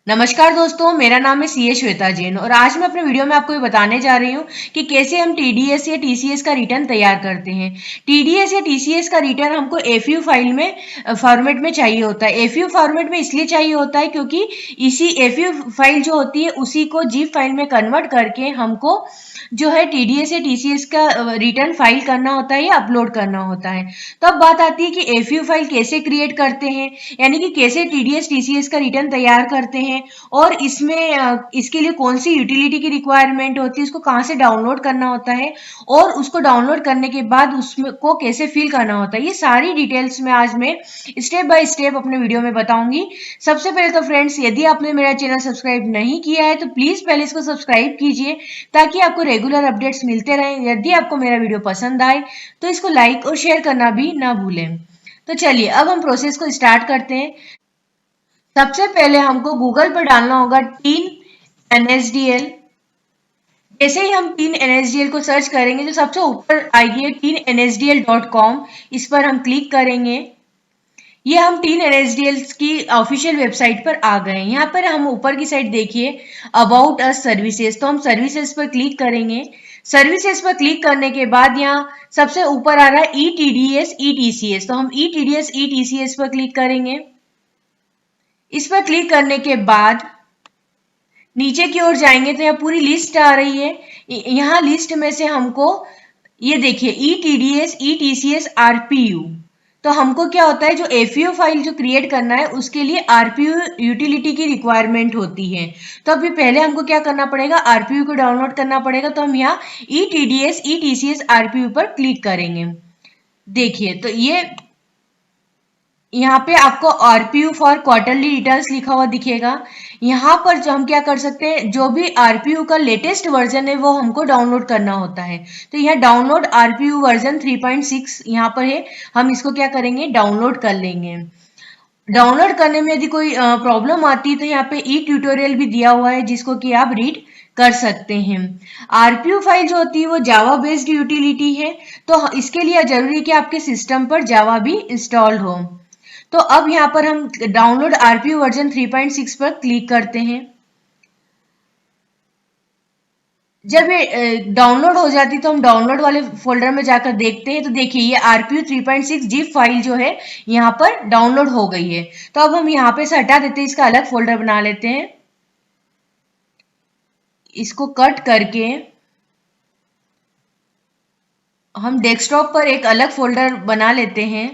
नमस्कार दोस्तों, मेरा नाम है सीए श्वेता जैन और आज मैं अपने वीडियो में आपको ये बताने जा रही हूँ कि कैसे हम टीडीएस या टीसीएस का रिटर्न तैयार करते हैं। टीडीएस या टीसीएस का रिटर्न हमको एफयू फाइल में फॉर्मेट में चाहिए होता है। एफयू फॉर्मेट में इसलिए चाहिए होता है क्योंकि इसी एफयू फाइल जो होती है उसी को जीप फाइल में कन्वर्ट करके हमको जो है टीडीएस या टीसीएस का रिटर्न फाइल करना होता है या अपलोड करना होता है। तो अब बात आती है कि एफयू फाइल कैसे क्रिएट करते हैं, यानी कि कैसे टीडीएस टीसीएस का रिटर्न तैयार करते हैं और इसमें इसके लिए कौन सी यूटिलिटी की रिक्वायरमेंट होती है, उसको कहाँ से डाउनलोड करना होता है और उसको डाउनलोड करने के बाद उसमें को कैसे फिल करना होता है, ये सारी डिटेल्स में आज मैं स्टेप बाय स्टेप अपने वीडियो में बताऊंगी। सबसे पहले तो फ्रेंड्स, यदि आपने मेरा चैनल सब्सक्राइब नहीं किया है तो प्लीज पहले इसको सब्सक्राइब कीजिए ताकि आपको रेगुलर अपडेट्स मिलते रहें। यदि आपको मेरा वीडियो पसंद आए तो इसको लाइक और शेयर करना भी ना भूलें। तो चलिए अब हम प्रोसेस को स्टार्ट करते हैं। सबसे पहले हमको गूगल पर डालना होगा टीन एनएसडीएल। जैसे ही हम टीन एनएसडीएल को सर्च करेंगे तो सबसे ऊपर आएगी teennsdl.com, इस पर हम क्लिक करेंगे। ये हम टीन एनएसडीएल की ऑफिशियल वेबसाइट पर आ गए हैं। यहाँ पर हम ऊपर की साइड देखिए अबाउट अस सर्विसेज, तो हम सर्विसेज पर क्लिक करेंगे। सर्विसेज पर क्लिक करने के बाद यहाँ सबसे ऊपर आ रहा है ईटीडीएस ईटीसीएस, तो हम ईटीडीएस ईटीसीएस पर क्लिक करेंगे। इस पर क्लिक करने के बाद नीचे की ओर जाएंगे तो यहाँ पूरी लिस्ट आ रही है। यहाँ लिस्ट में से हमको ये देखिए ईटीडीएस ईटीसीएस आरपीयू, तो हमको क्या होता है, जो एफयू फाइल जो क्रिएट करना है उसके लिए आरपीयू यूटिलिटी की रिक्वायरमेंट होती है। तो अभी पहले हमको क्या करना पड़ेगा, आरपीयू को डाउनलोड करना पड़ेगा। तो हम यहाँ ईटीडीएस ईटीसीएस आरपीयू पर क्लिक करेंगे। देखिए तो ये यहाँ पे आपको आरपीयू फॉर क्वार्टरली रिटर्न्स लिखा हुआ दिखेगा। यहाँ पर जो हम क्या कर सकते हैं, जो भी आरपीयू का लेटेस्ट वर्जन है वो हमको डाउनलोड करना होता है। तो यहाँ डाउनलोड आरपीयू वर्जन 3.6 यहाँ पर है, हम इसको क्या करेंगे, डाउनलोड कर लेंगे। डाउनलोड करने में यदि कोई प्रॉब्लम आती है तो यहाँ पे ई ट्यूटोरियल भी दिया हुआ है जिसको कि आप रीड कर सकते हैं। आरपीयू फाइल जो होती है वो जावा बेस्ड यूटिलिटी है, तो इसके लिए जरूरी है कि आपके सिस्टम पर जावा भी इंस्टॉल हो। तो अब यहाँ पर हम डाउनलोड आरपीयू वर्जन 3.6 पर क्लिक करते हैं। जब ये डाउनलोड हो जाती तो हम डाउनलोड वाले फोल्डर में जाकर देखते हैं। तो देखिए ये आरपीयू 3.6 जिप फाइल जो है यहाँ पर डाउनलोड हो गई है। तो अब हम यहाँ पे से हटा देते हैं, इसका अलग फोल्डर बना लेते हैं। इसको कट करके हम डेस्कटॉप पर एक अलग फोल्डर बना लेते हैं।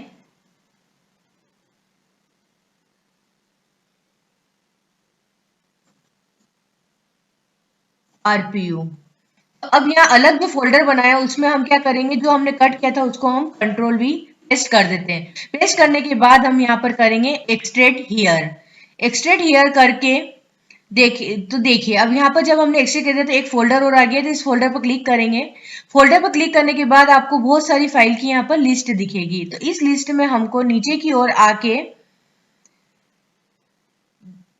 आरपीयू, अब यहाँ अलग जो फोल्डर बनाया उसमें हम क्या करेंगे, जो हमने कट किया था उसको हम कंट्रोल वी पेस्ट कर देते हैं। पेस्ट करने के बाद हम यहाँ पर करेंगे एक्सट्रेट हियर। एक्सट्रेट हियर करके देखिए अब यहाँ पर जब हमने एक्सट्रेट कर दिया तो एक फोल्डर और आ गया, तो इस फोल्डर पर क्लिक करेंगे। फोल्डर पर क्लिक करने के बाद आपको बहुत सारी फाइल की यहाँ पर लिस्ट दिखेगी। तो इस लिस्ट में हमको नीचे की ओर आके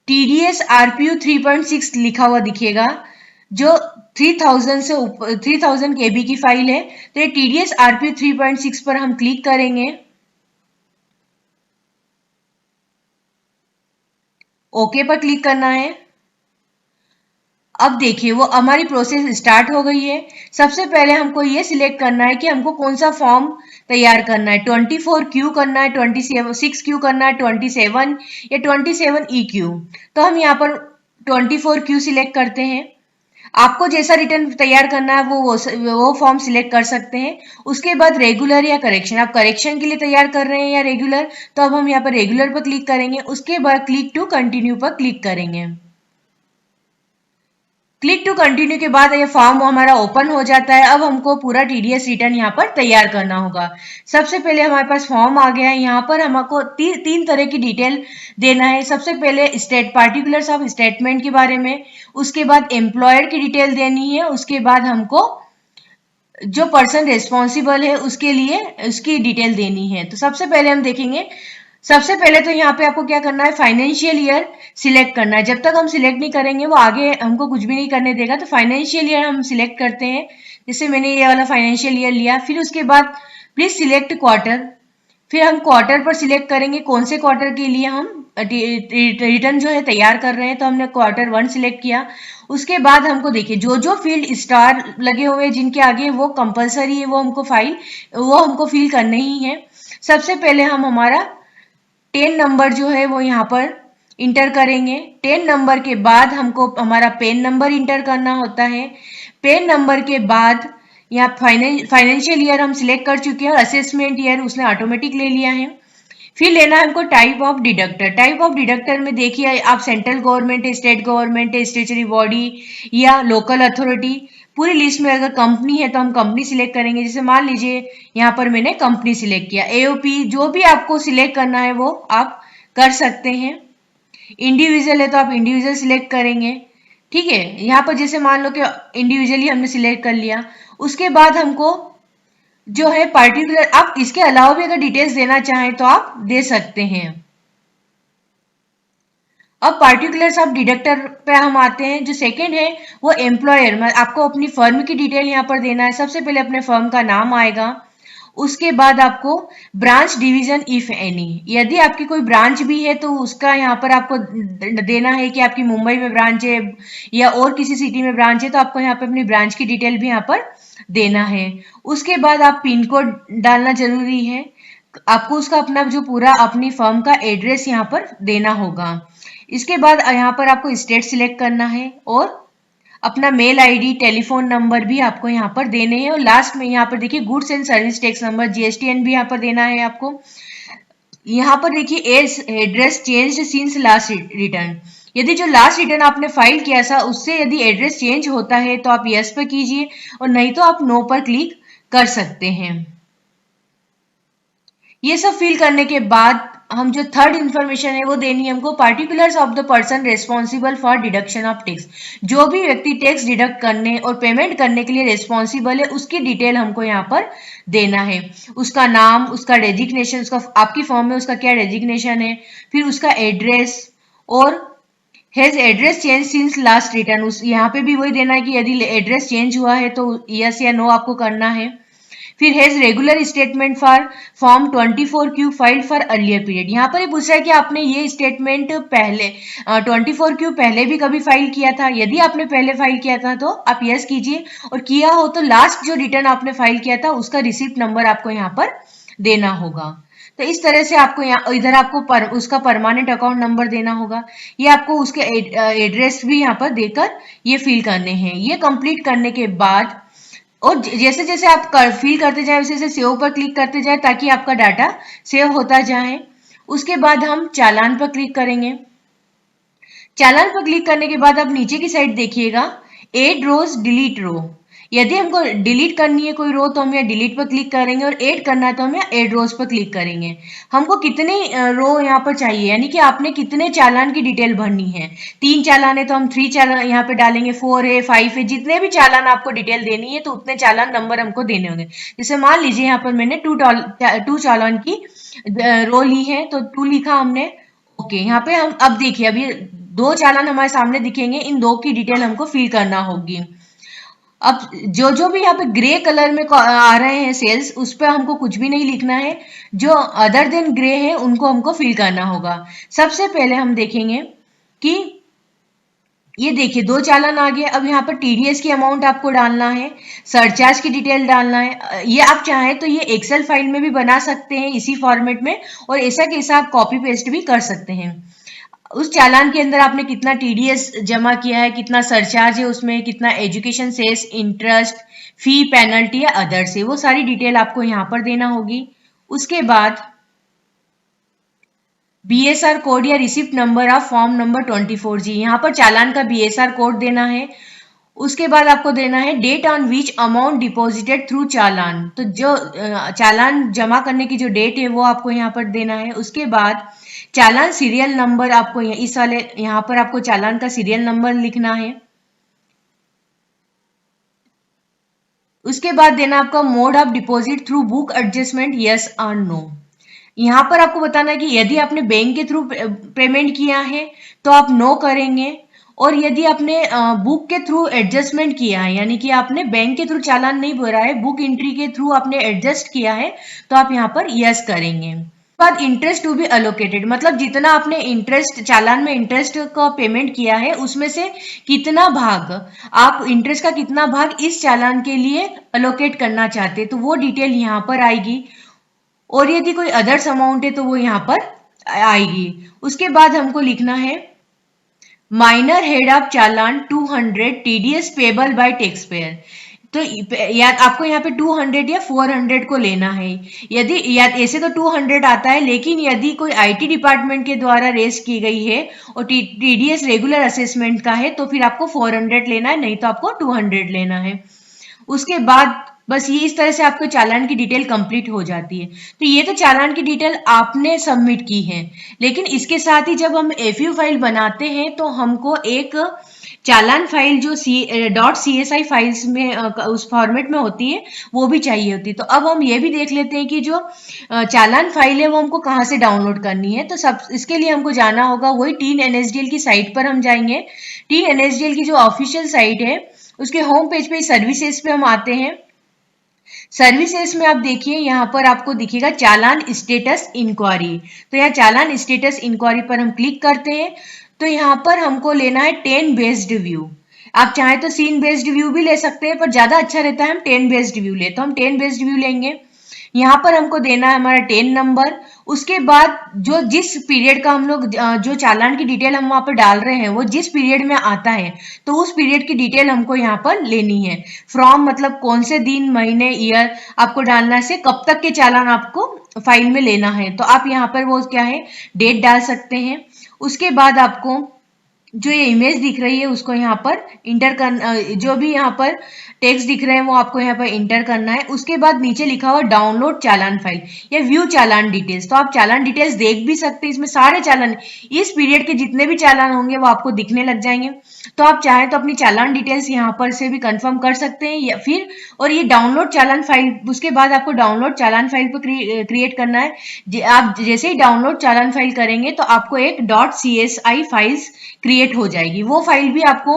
टीडीएस आरपीयू 3.6 लिखा हुआ दिखेगा, जो 3000 से ऊपर 3000 केबी की फाइल है। तो ये टीडीएस आरपीयू 3.6 पर हम क्लिक करेंगे। ओके पर क्लिक करना है। अब देखिए वो हमारी प्रोसेस स्टार्ट हो गई है। सबसे पहले हमको ये सिलेक्ट करना है कि हमको कौन सा फॉर्म तैयार करना है, 24Q करना है, 26Q करना है, 27 या 27EQ। तो हम यहाँ पर 24Q सिलेक्ट करते हैं। आपको जैसा रिटर्न तैयार करना है वो फॉर्म सिलेक्ट कर सकते हैं। उसके बाद रेगुलर या करेक्शन, आप करेक्शन के लिए तैयार कर रहे हैं या रेगुलर, तो अब हम यहाँ पर रेगुलर पर क्लिक करेंगे। उसके बाद क्लिक टू कंटिन्यू पर क्लिक करेंगे। क्लिक टू कंटिन्यू के बाद ये फॉर्म हमारा ओपन हो जाता है। अब हमको पूरा टीडीएस रिटर्न यहाँ पर तैयार करना होगा। सबसे पहले हमारे पास फॉर्म आ गया है। यहाँ पर हमको तीन तरह की डिटेल देना है। सबसे पहले स्टेट पार्टिकुलर्स ऑफ स्टेटमेंट के बारे में, उसके बाद एम्प्लॉयर की डिटेल देनी है, उसके बाद हमको जो पर्सन रिस्पॉन्सिबल है उसके लिए उसकी डिटेल देनी है। तो सबसे पहले हम देखेंगे, सबसे पहले तो यहाँ पे आपको क्या करना है, फाइनेंशियल ईयर सिलेक्ट करना है। जब तक हम सिलेक्ट नहीं करेंगे वो आगे हमको कुछ भी नहीं करने देगा। तो फाइनेंशियल ईयर हम सिलेक्ट करते हैं, जैसे मैंने ये वाला फाइनेंशियल ईयर लिया। फिर उसके बाद प्लीज सिलेक्ट क्वार्टर, फिर हम क्वार्टर पर सिलेक्ट करेंगे कौन से क्वार्टर के लिए हम रिटर्न जो है तैयार कर रहे हैं, तो हमने क्वार्टर 1 सिलेक्ट किया। उसके बाद हमको देखिए जो जो फील्ड स्टार लगे हुए हैं जिनके आगे, वो कंपलसरी है, वो हमको फिल करने ही है। सबसे पहले हम हमारा 10 नंबर जो है वो यहाँ पर इंटर करेंगे। 10 नंबर के बाद हमको हमारा पेन नंबर इंटर करना होता है। पेन नंबर के बाद यहाँ फाइनेंशियल ईयर हम सिलेक्ट कर चुके हैं और असेसमेंट ईयर उसने ऑटोमेटिक ले लिया है। फिर लेना है हमको type of deductor. Type of deductor में देखिए आप सेंट्रल गवर्नमेंट है, स्टेट गवर्नमेंट है, स्टेचुरी बॉडी या लोकल अथॉरिटी। पूरी लिस्ट में अगर कंपनी है तो हम कंपनी सिलेक्ट करेंगे। जैसे मान लीजिए यहाँ पर मैंने कंपनी सिलेक्ट किया। एओपी जो भी आपको सिलेक्ट करना है वो आप कर सकते हैं। इंडिविजुअल है तो आप इंडिविजुअल सिलेक्ट करेंगे। ठीक है, यहाँ पर जैसे मान लो कि इंडिविजुअली हमने सिलेक्ट कर लिया। उसके बाद हमको जो है पार्टिकुलर, आप इसके अलावा भी अगर डिटेल्स देना चाहें तो आप दे सकते हैं। अब पार्टिकुलर सब डिडक्टर पे हम आते हैं। जो सेकंड है वो एम्प्लॉयर, आपको अपनी फर्म की डिटेल यहाँ पर देना है। सबसे पहले अपने फर्म का नाम आएगा। उसके बाद आपको ब्रांच डिवीजन इफ एनी, यदि आपकी कोई ब्रांच भी है तो उसका यहाँ पर आपको देना है कि आपकी मुंबई में ब्रांच है या और किसी सिटी में ब्रांच है, तो आपको यहाँ पे अपनी ब्रांच की डिटेल भी यहाँ पर देना है। उसके बाद आप पिन कोड डालना जरूरी है। आपको उसका अपना जो पूरा अपनी फर्म का एड्रेस यहाँ पर देना होगा। इसके बाद यहाँ पर आपको स्टेट सिलेक्ट करना है और अपना मेल आईडी, टेलीफोन नंबर भी आपको यहाँ पर देने हैं। और लास्ट में यहाँ पर देखिए goods and service tax number, GSTN भी यहाँ पर देना है आपको। यहाँ पर देखिए has address change since last return, यदि जो लास्ट रिटर्न आपने फाइल किया था उससे यदि एड्रेस चेंज होता है तो आप यस पर कीजिए और नहीं तो आप नो पर क्लिक कर सकते हैं। ये सब फिल करने के बाद हम जो थर्ड इंफॉर्मेशन है वो देनी है हमको, particulars of the person responsible for deduction of tax. जो भी व्यक्ति टैक्स डिडक्ट करने और पेमेंट करने के लिए रेस्पॉन्सिबल है उसकी डिटेल हमको यहाँ पर देना है। उसका नाम, उसका डेजिग्नेशन, उसका आपकी फॉर्म में उसका क्या डेजिग्नेशन है, फिर उसका एड्रेस और has address change since last return, उस यहाँ पे भी वही देना है कि यदि एड्रेस चेंज हुआ है तो यस या नो आपको करना है। फिर has regular statement for form 24Q file for earlier period. यहाँ पर ही पूछ रहा है कि आपने ये स्टेटमेंट पहले 24Q पहले भी कभी फाइल किया था। यदि आपने पहले फाइल किया था तो आप यस कीजिए और किया हो तो लास्ट जो रिटर्न आपने फाइल किया था उसका रिसिप्ट नंबर आपको यहाँ पर देना होगा। तो इस तरह से आपको यहाँ इधर आपको उसका परमानेंट अकाउंट नंबर देना होगा। ये आपको उसके एड्रेस भी यहाँ पर देकर ये फिल करने हैं। ये कंप्लीट करने के बाद और जैसे जैसे आप फिल करते जाए वैसे वैसे सेव पर क्लिक करते जाए ताकि आपका डाटा सेव होता जाए। उसके बाद हम चालान पर क्लिक करेंगे। चालान पर क्लिक करने के बाद आप नीचे की साइड देखिएगा एड रोज डिलीट रो। यदि हमको डिलीट करनी है कोई रो तो हम यहाँ डिलीट पर क्लिक करेंगे और ऐड करना है तो हम यहाँ ऐड रोज पर क्लिक करेंगे। हमको कितनी रो यहाँ पर चाहिए, यानी कि आपने कितने चालान की डिटेल भरनी है। 3 चालान है तो हम 3 चालान यहाँ पे डालेंगे, 4 है, 5 है, जितने भी चालान आपको डिटेल देनी है तो उतने चालान नंबर हमको देने होंगे। जैसे मान लीजिए यहाँ पर मैंने 2 चालान की रो ली है तो 2 लिखा हमने। ओके, यहाँ पे हम अब देखिए अभी 2 चालान हमारे सामने दिखेंगे, इन 2 की डिटेल हमको फिल करना होगी। अब जो जो भी यहाँ पे ग्रे कलर में आ रहे हैं सेल्स, उस पर हमको कुछ भी नहीं लिखना है। जो अदर देन ग्रे है उनको हमको फिल करना होगा। सबसे पहले हम देखेंगे कि ये देखिए 2 चालान आ गए। अब यहाँ पर टीडीएस की अमाउंट आपको डालना है, सरचार्ज की डिटेल डालना है। ये आप चाहें तो ये एक्सेल फाइल में भी बना सकते हैं इसी फॉर्मेट में, और ऐसा कैसा आप कॉपी पेस्ट भी कर सकते हैं। उस चालान के अंदर आपने कितना टीडीएस जमा किया है, कितना सरचार्ज है उसमें, कितना एजुकेशन सेस, इंटरेस्ट, फी, पेनल्टी या अदर्स है, वो सारी डिटेल आपको यहाँ पर देना होगी। उसके बाद बीएसआर कोड या receipt number of form number 24G, यहाँ पर चालान का बीएसआर कोड देना है। उसके बाद आपको देना है date on which amount deposited through challan, तो जो चालान जमा करने की जो डेट है वो आपको यहाँ पर देना है। उसके बाद चालान सीरियल नंबर, आपको इस वाले यहाँ पर आपको चालान का सीरियल नंबर लिखना है। उसके बाद देना आपका mode of deposit through book adjustment, yes और नो। यहाँ पर आपको बताना है कि यदि आपने बैंक के थ्रू पेमेंट किया है तो आप नो करेंगे, और यदि आपने बुक के थ्रू एडजस्टमेंट किया है, यानी कि आपने बैंक के थ्रू चालान नहीं भरा है, बुक एंट्री के थ्रू आपने एडजस्ट किया है, तो आप यहाँ पर यस करेंगे। बाद इंटरेस्ट टू बी अलोकेटेड, मतलब जितना आपने इंटरेस्ट चालान में इंटरेस्ट का पेमेंट किया है उसमें से कितना भाग आप इंटरेस्ट का कितना भाग इस चालान के लिए अलोकेट करना चाहते हैं, तो वो डिटेल यहाँ पर आएगी। और यदि कोई अदर्स अमाउंट है तो वो यहाँ पर आएगी। उसके बाद हमको लिखना है minor head of challan 200 TDS payable by tax payer. तो या आपको यहाँ पे 200 या 400 को लेना है। यदि या ऐसे तो 200 आता है, लेकिन यदि कोई आईटी डिपार्टमेंट के द्वारा रेस की गई है और टीडीएस रेगुलर असेसमेंट का है तो फिर आपको 400 लेना है, नहीं तो आपको 200 लेना है। उसके बाद बस ये इस तरह से आपको चालान की डिटेल कंप्लीट हो जाती है। तो ये तो चालान की डिटेल आपने सबमिट की है, लेकिन इसके साथ ही जब हम एफयू फाइल बनाते हैं तो हमको एक चालान फाइल जो .csi फाइल्स में उस फॉर्मेट में होती है वो भी चाहिए होती है। तो अब हम ये भी देख लेते हैं कि जो चालान फाइल है वो हमको कहाँ से डाउनलोड करनी है। तो सब इसके लिए हमको जाना होगा वही टीन एनएसडीएल की साइट पर हम जाएंगे। टीन एनएसडीएल की जो ऑफिशियल साइट है उसके होम पेज पे सर्विसेज पे हम आते हैं। सर्विसेज में आप देखिए यहाँ पर आपको दिखेगा चालान स्टेटस इंक्वायरी। तो यहाँ चालान स्टेटस इंक्वायरी पर हम क्लिक करते हैं। तो यहाँ पर हमको लेना है 10 बेस्ड व्यू। आप चाहे तो सीन बेस्ड व्यू भी ले सकते हैं, पर ज्यादा अच्छा रहता है हम 10 बेस्ड व्यू ले। तो हम 10 बेस्ड व्यू लेंगे। यहाँ पर हमको देना है हमारा 10 नंबर। उसके बाद जो जिस पीरियड का हम लोग जो चालान की डिटेल हम वहां पर डाल रहे हैं वो जिस पीरियड में आता है तो उस पीरियड की डिटेल हमको यहाँ पर लेनी है। फ्रॉम मतलब कौन से दिन, महीने, ईयर आपको डालना से कब तक के चालान आपको फाइल में लेना है। तो आप यहाँ पर वो क्या है डेट डाल सकते हैं। उसके बाद आपको जो ये इमेज दिख रही है उसको यहाँ पर इंटर करना, जो भी यहाँ पर टेक्स्ट दिख रहे हैं वो आपको यहाँ पर इंटर करना है। उसके बाद नीचे लिखा हुआ डाउनलोड चालान फाइल या व्यू चालान डिटेल्स। तो आप चालान डिटेल्स देख भी सकते हैं, इसमें सारे चालान इस पीरियड के जितने भी चालान होंगे वो आपको दिखने लग जाएंगे। तो आप चाहें तो अपनी चालान डिटेल्स यहाँ पर से भी कंफर्म कर सकते हैं या फिर, और ये डाउनलोड चालान फाइल उसके बाद आपको डाउनलोड चालान फाइल पर क्रिएट करना है। आप जैसे ही डाउनलोड चालान फाइल करेंगे तो आपको एक .csi फाइल्स क्रिएट हो जाएगी। वो फाइल भी आपको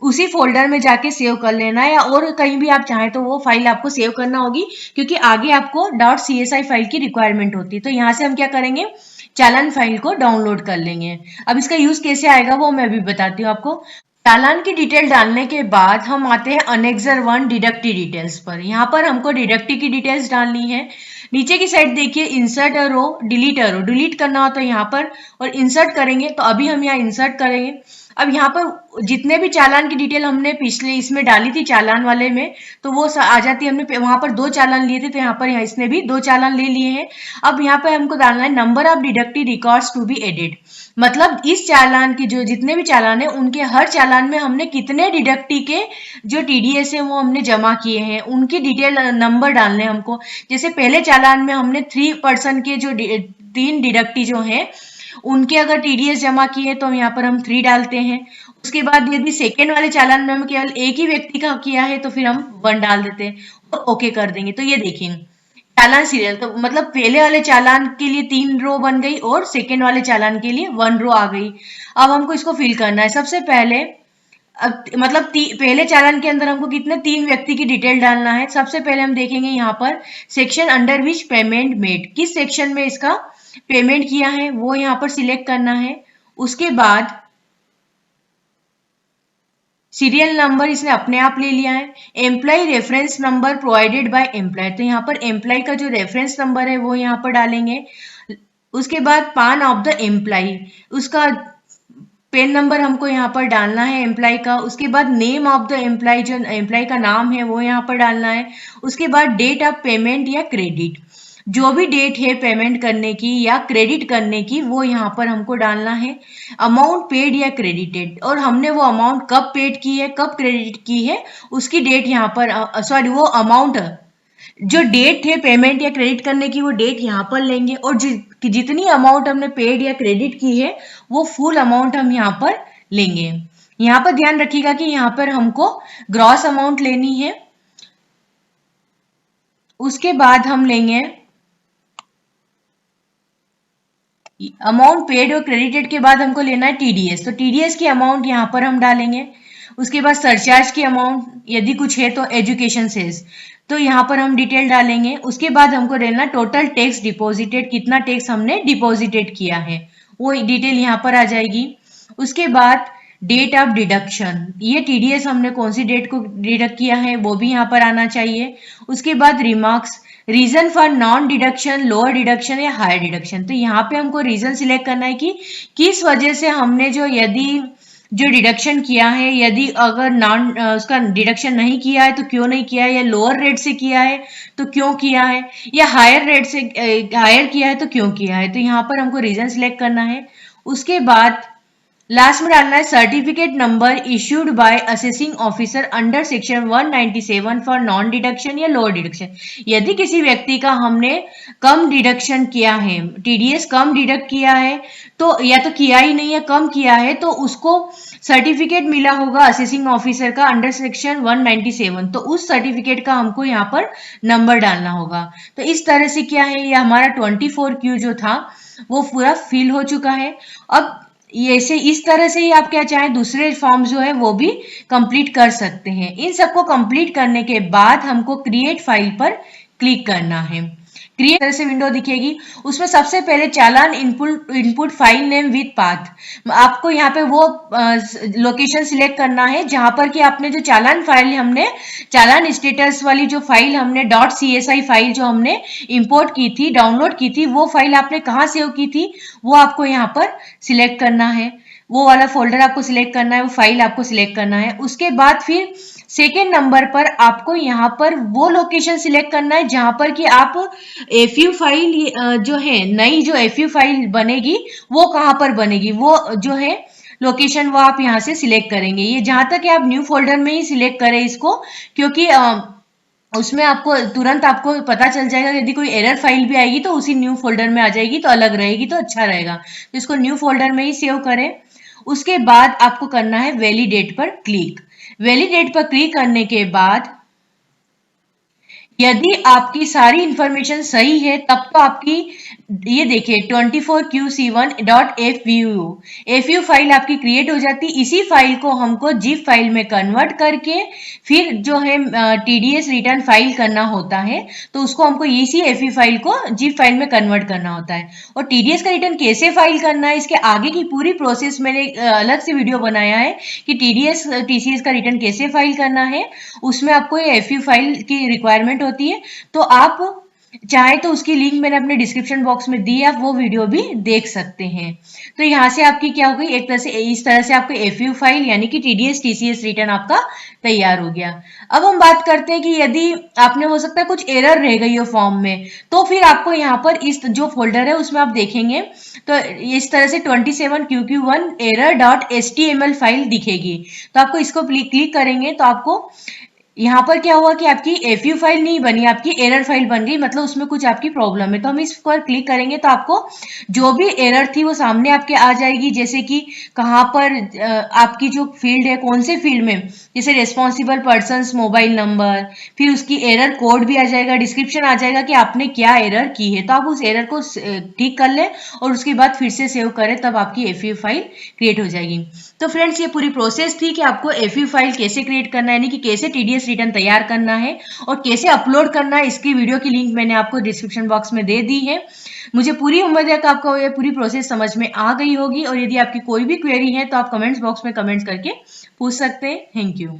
उसी फोल्डर में जाके सेव कर लेना है, या और कहीं भी आप चाहें तो वो फाइल आपको सेव करना होगी, क्योंकि आगे आपको .csi फाइल की रिक्वायरमेंट होती है। तो यहाँ से हम क्या करेंगे चालान फाइल को डाउनलोड कर लेंगे। अब इसका यूज कैसे आएगा वो मैं भी बताती हूँ आपको। चालान की डिटेल डालने के बाद हम आते हैं अनेक्सर 1 डिडक्टी डिटेल्स पर। यहाँ पर हमको डिडक्टी की डिटेल्स डालनी है। नीचे की साइड देखिए insert a row, delete a row, delete करना हो तो यहाँ पर, और इंसर्ट करेंगे तो अभी हम यहाँ इंसर्ट करेंगे। अब यहाँ पर जितने भी चालान की डिटेल हमने पिछले इसमें डाली थी चालान वाले में तो वो आ जाती है। हमने वहां पर 2 चालान लिए थे तो यहाँ पर इसने भी 2 चालान ले लिए हैं। अब यहाँ पर हमको डालना है number of deductee records to be added, मतलब इस चालान की जो जितने भी चालान है उनके हर चालान में हमने कितने डिडक्टी के जो टीडीएस है वो हमने जमा किए हैं उनकी डिटेल नंबर डालने हमको। जैसे पहले चालान में हमने 3% के जो 3 डिडक्टी जो है उनके अगर टीडीएस जमा किए तो यहाँ पर हम 3 डालते हैं। उसके बाद यदि सेकेंड वाले चालान में हम केवल एक ही व्यक्ति का किया है तो फिर हम 1 डाल देते हैं और ओके कर देंगे। तो ये देखिए चालान सीरियल, तो मतलब पहले वाले चालान के लिए 3 रो बन गई और सेकेंड वाले चालान के लिए 1 रो आ गई। अब हमको इसको फिल करना है। सबसे पहले अब मतलब पहले चालान के अंदर हमको कितने 3 व्यक्ति की डिटेल डालना है। सबसे पहले हम देखेंगे यहाँ पर section under which payment made, किस सेक्शन में इसका पेमेंट किया है वो यहाँ पर सिलेक्ट करना है। उसके बाद सीरियल नंबर इसने अपने आप ले लिया है। Employ reference number provided by employ, तो यहाँ पर एम्प्लॉय का जो रेफरेंस नंबर है वो यहाँ पर डालेंगे। उसके बाद पान ऑफ द एम्प्लॉय, उसका पेन नंबर हमको यहाँ पर डालना है एम्प्लॉय का। उसके बाद नेम ऑफ द एम्प्लॉय, जो एम्प्लॉय का नाम है वो यहाँ पर डालना है। उसके बाद डेट ऑफ पेमेंट या क्रेडिट, जो भी डेट है पेमेंट करने की या क्रेडिट करने की वो यहाँ पर हमको डालना है। अमाउंट पेड या क्रेडिटेड, और हमने वो अमाउंट कब पेड की है कब क्रेडिट की है उसकी डेट यहाँ पर, सॉरी वो अमाउंट जो डेट है पेमेंट या क्रेडिट करने की वो डेट यहाँ पर लेंगे, और जितनी अमाउंट हमने पेड या क्रेडिट की है वो फुल अमाउंट हम यहाँ पर लेंगे। यहाँ पर ध्यान रखिएगा कि यहाँ पर हमको ग्रॉस अमाउंट लेनी है। उसके बाद हम लेंगे अमाउंट पेड और क्रेडिटेड के बाद हमको लेना है टीडीएस, तो टीडीएस की अमाउंट यहाँ पर हम डालेंगे। उसके बाद सरचार्ज की अमाउंट यदि कुछ है तो एजुकेशन सेस, तो यहाँ पर हम डिटेल डालेंगे। उसके बाद हमको लेना टोटल टैक्स डिपॉजिटेड, कितना टैक्स हमने डिपॉजिटेड किया है वो डिटेल यहाँ पर आ जाएगी। उसके बाद डेट ऑफ डिडक्शन, ये टीडीएस हमने कौन सी डेट को डिडक्ट किया है वो भी यहाँ पर आना चाहिए। उसके बाद remarks, reason for non deduction, lower deduction या हायर डिडक्शन, तो यहाँ पे हमको रीजन सिलेक्ट करना है कि किस वजह से हमने जो डिडक्शन किया है, यदि अगर नॉन उसका डिडक्शन नहीं किया है तो क्यों नहीं किया है, या लोअर रेट से किया है तो क्यों किया है, या हायर रेट से हायर किया है तो क्यों किया है, तो यहाँ पर हमको रीजन सिलेक्ट करना है। उसके बाद लास्ट में डालना है certificate number issued by assessing officer under section 197 for non deduction या लोअर डिडक्शन। यदि किसी व्यक्ति का हमने कम डिडक्शन किया है, टीडीएस कम डिडक्ट किया है, तो या तो किया ही नहीं है, कम किया है, तो उसको सर्टिफिकेट मिला होगा असेसिंग ऑफिसर का अंडर सेक्शन 197, तो उस सर्टिफिकेट का हमको यहाँ पर नंबर डालना होगा। तो इस तरह से क्या है, ये हमारा 24Q जो था वो पूरा फिल हो चुका है। अब ये से इस तरह से ही आप क्या चाहें दूसरे फॉर्म जो है वो भी कंप्लीट कर सकते हैं। इन सबको कंप्लीट करने के बाद हमको क्रिएट फाइल पर क्लिक करना है। क्रिएट तरह से विंडो दिखेगी, उसमें सबसे पहले challan input file name with path, आपको यहाँ पे वो लोकेशन सिलेक्ट करना है जहां पर कि आपने जो चालान फाइल हमने चालान स्टेटस वाली जो फाइल हमने .csi फाइल जो हमने इंपोर्ट की थी, डाउनलोड की थी, वो फाइल आपने कहाँ सेव की थी वो आपको यहाँ पर सिलेक्ट करना है। वो वाला फोल्डर आपको सिलेक्ट करना है, वो फाइल आपको सिलेक्ट करना है। उसके बाद फिर सेकेंड नंबर पर आपको यहाँ पर वो लोकेशन सिलेक्ट करना है जहां पर कि आप एफयू फाइल जो है, नई जो एफयू फाइल बनेगी वो कहाँ पर बनेगी, वो जो है लोकेशन वो आप यहाँ से सिलेक्ट करेंगे। ये जहां तक कि आप न्यू फोल्डर में ही सिलेक्ट करें इसको, क्योंकि उसमें आपको तुरंत आपको पता चल जाएगा यदि कोई एरर फाइल भी आएगी तो उसी न्यू फोल्डर में आ जाएगी, तो अलग रहेगी तो अच्छा रहेगा, तो इसको न्यू फोल्डर में ही सेव करें। उसके बाद आपको करना है वैलिडेट पर क्लिक। वैलिडेट पर क्लिक करने के बाद यदि आपकी सारी इंफॉर्मेशन सही है तब तो आपकी ये देखिए 24QC1.fvu एफयू फाइल आपकी क्रिएट हो जाती। इसी फाइल को हमको जिप फाइल में कन्वर्ट करके फिर जो है टीडीएस रिटर्न फाइल करना होता है, तो उसको हमको इसी एफयू फाइल को जिप फाइल में कन्वर्ट करना होता है। और टीडीएस का रिटर्न कैसे फाइल करना है, इसके आगे की पूरी प्रोसेस मैंने अलग से वीडियो बनाया है कि टीडीएस टीसीएस का रिटर्न कैसे फाइल करना है, उसमें आपको ये एफयू फाइल की रिक्वायरमेंट होती है। तो आप चाहे तो उसकी लिंक मैंने अपने डिस्क्रिप्शन बॉक्स में दी है, आप वो वीडियो भी देख सकते हैं। तो यहाँ से आपकी क्या हो गई, एक तरह से इस तरह से आपको एफयू फाइल यानी कि टीडीएस टीसीएस रिटर्न आपका तैयार हो गया। अब हम बात करते हैं कि यदि आपने हो सकता है कुछ एरर रह गई हो फॉर्म में, तो फिर आपको यहाँ पर इस जो फोल्डर है उसमें आप देखेंगे तो इस तरह से 27QQ1 error.html फाइल दिखेगी। तो आपको इसको क्लिक करेंगे तो आपको यहाँ पर क्या हुआ कि आपकी एफयू फाइल नहीं बनी, आपकी एरर फाइल बन गई, मतलब उसमें कुछ आपकी प्रॉब्लम है। तो हम इस पर क्लिक करेंगे तो आपको जो भी एरर थी वो सामने आपके आ जाएगी, जैसे कि कहाँ पर आपकी जो फील्ड है कौन से फील्ड में, जैसे रेस्पॉन्सिबल पर्सन मोबाइल नंबर, फिर उसकी एरर कोड भी आ जाएगा, डिस्क्रिप्शन आ जाएगा कि आपने क्या एरर की है। तो आप उस एरर को ठीक कर लें और उसके बाद फिर से सेव करें, तब आपकी एफयू फाइल क्रिएट हो जाएगी। तो फ्रेंड्स ये पूरी प्रोसेस थी कि आपको एफयू फाइल कैसे क्रिएट करना है, यानी कि कैसे टीडीएस रिटर्न तैयार करना है और कैसे अपलोड करना है। इसकी वीडियो की लिंक मैंने आपको डिस्क्रिप्शन बॉक्स में दे दी है। मुझे पूरी उम्मीद है कि आपको ये पूरी प्रोसेस समझ में आ गई होगी, और यदि आपकी कोई भी क्वेरी है तो आप कमेंट्स बॉक्स में कमेंट्स करके पूछ सकते हैं। Thank you.